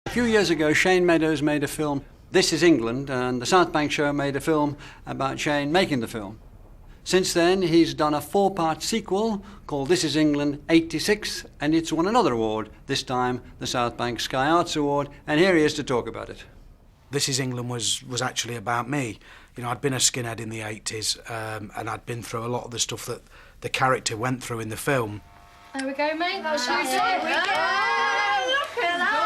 A few years ago, Shane Meadows made a film, This is England, and the Southbank show made a film about Shane making the film. Since then, he's done a 4-part sequel called This is England 86, and it's won another award, this time the Southbank Sky Arts Award, and here he is to talk about it. This is England was actually about me. You know, I'd been a skinhead in the 80s, and I'd been through a lot of the stuff that the character went through in the film. There we go, mate. That's what we Look at that!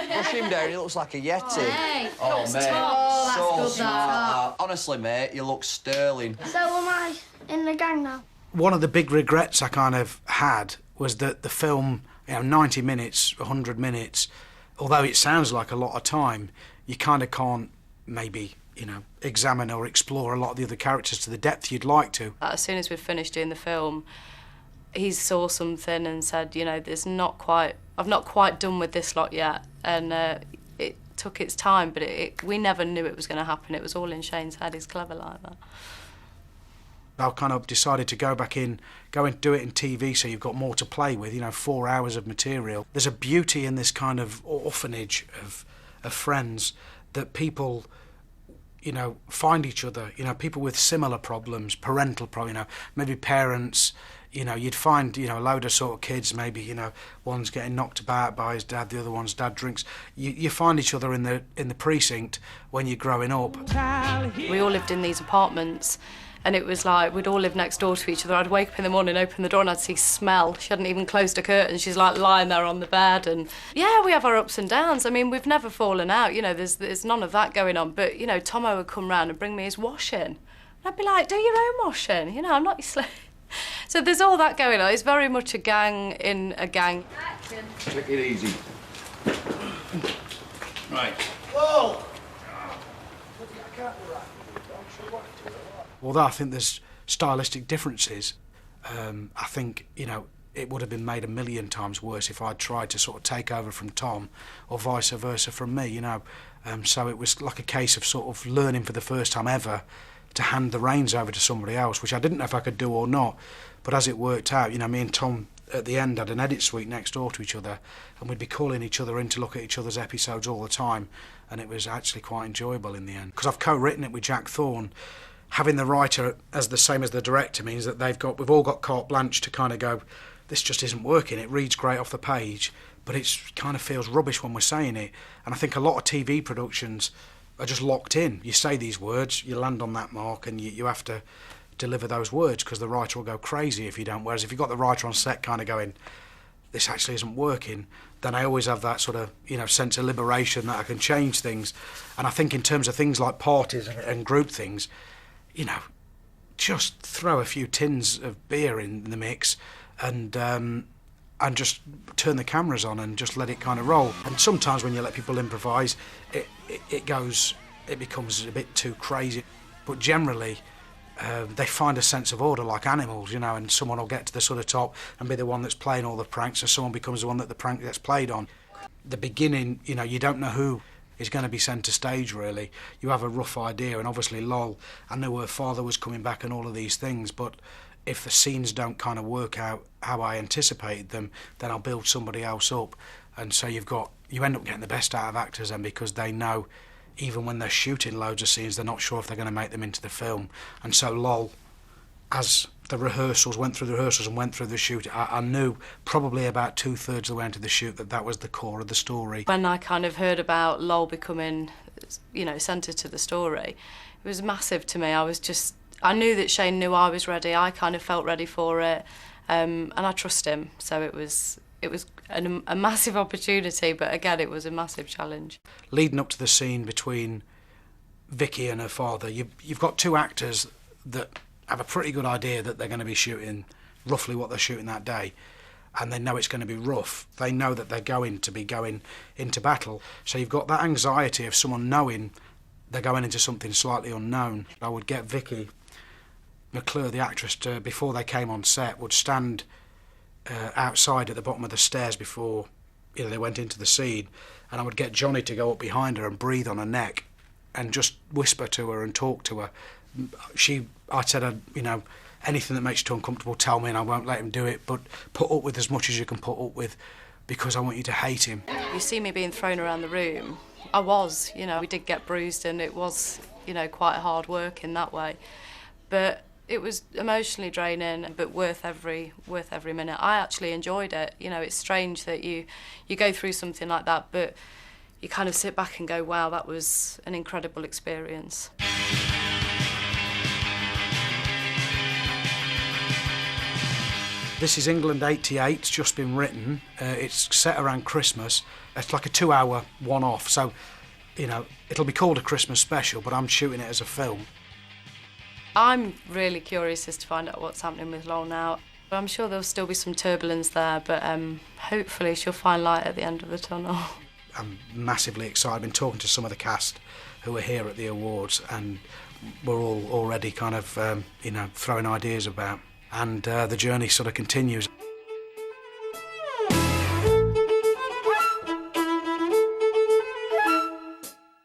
Push him down, he looks like a Yeti. Hey, Oh, mate. that's good, Smart. Honestly, mate, you look sterling. So am I in the gang now? One of the big regrets I kind of had was that the film, 90 minutes, 100 minutes, although it sounds like a lot of time, you kind of can't maybe, examine or explore a lot of the other characters to the depth you'd like to. As soon as we'd finished doing the film, he saw something and said, I've not quite done with this lot yet. And it took its time, but we never knew it was going to happen. It was all in Shane's head. He's clever like that. I kind of decided to go and do it in TV so you've got more to play with, 4 hours of material. There's a beauty in this kind of orphanage of friends that people, find each other, people with similar problems, parental problems, maybe parents, you'd find, a load of sort of kids, maybe, one's getting knocked about by his dad, the other one's dad drinks. You find each other in the precinct when you're growing up. We all lived in these apartments, and it was like we'd all live next door to each other. I'd wake up in the morning, open the door, and I'd see Smell. She hadn't even closed her curtain. She's like lying there on the bed, and yeah, we have our ups and downs. I mean, we've never fallen out. There's none of that going on. But Tomo would come round and bring me his washing, and I'd be like, do your own washing. I'm not your slave. So there's all that going on. It's very much a gang in a gang. Action. Take it easy. Right. Whoa! Although I think there's stylistic differences, I think, it would have been made a million times worse if I'd tried to sort of take over from Tom or vice versa from me, So it was like a case of sort of learning for the first time ever to hand the reins over to somebody else, which I didn't know if I could do or not. But as it worked out, me and Tom at the end had an edit suite next door to each other, and we'd be calling each other in to look at each other's episodes all the time, and it was actually quite enjoyable in the end. Because I've co-written it with Jack Thorne, having the writer as the same as the director means that we've all got carte blanche to kind of go, this just isn't working. It reads great off the page, but it kind of feels rubbish when we're saying it. And I think a lot of TV productions are just locked in. You say these words, you land on that mark, and you have to deliver those words because the writer will go crazy if you don't. Whereas if you've got the writer on set kind of going, this actually isn't working, then I always have that sort of, sense of liberation that I can change things. And I think in terms of things like parties and group things, just throw a few tins of beer in the mix and just turn the cameras on and just let it kind of roll. And sometimes when you let people improvise, it becomes a bit too crazy. But generally, they find a sense of order like animals, and someone will get to the sort of top and be the one that's playing all the pranks, and someone becomes the one that the prank gets played on. The beginning, you don't know who is going to be centre stage, really. You have a rough idea, and obviously Lol, I knew her father was coming back and all of these things, but if the scenes don't kind of work out how I anticipated them, then I'll build somebody else up. And so you end up getting the best out of actors then, because they know even when they're shooting loads of scenes, they're not sure if they're going to make them into the film. And so Lol, as the rehearsals went through the shoot, I knew probably about 2/3 of the way into the shoot that was the core of the story. When I kind of heard about Lol becoming, centre to the story, it was massive to me. I knew that Shane knew I was ready. I kind of felt ready for it, and I trust him. So it was a massive opportunity, but again, it was a massive challenge. Leading up to the scene between Vicky and her father, you've got two actors that have a pretty good idea that they're going to be shooting roughly what they're shooting that day, and they know it's going to be rough. They know that they're going to be going into battle. So you've got that anxiety of someone knowing they're going into something slightly unknown. I would get Vicky McClure, the actress, before they came on set, would stand outside at the bottom of the stairs before they went into the scene, and I would get Johnny to go up behind her and breathe on her neck and just whisper to her and talk to her. I said, anything that makes you too uncomfortable, tell me, and I won't let him do it, but put up with as much as you can put up with. because I want you to hate him. You see me being thrown around the room. I was, you know, we did get bruised and it was, you know, quite hard work in that way. But it was emotionally draining, but worth every minute. I actually enjoyed it. You know, it's strange that you go through something like that, but you kind of sit back and go, wow, that was an incredible experience. This is England 88, it's just been written. It's set around Christmas. It's like a 2-hour one-off, so, you know, it'll be called a Christmas special, but I'm shooting it as a film. I'm really curious as to find out what's happening with Lowell now. I'm sure there'll still be some turbulence there, but hopefully she'll find light at the end of the tunnel. I'm massively excited. I've been talking to some of the cast who are here at the awards, and we're all already kind of, you know, throwing ideas about. And the journey sort of continues.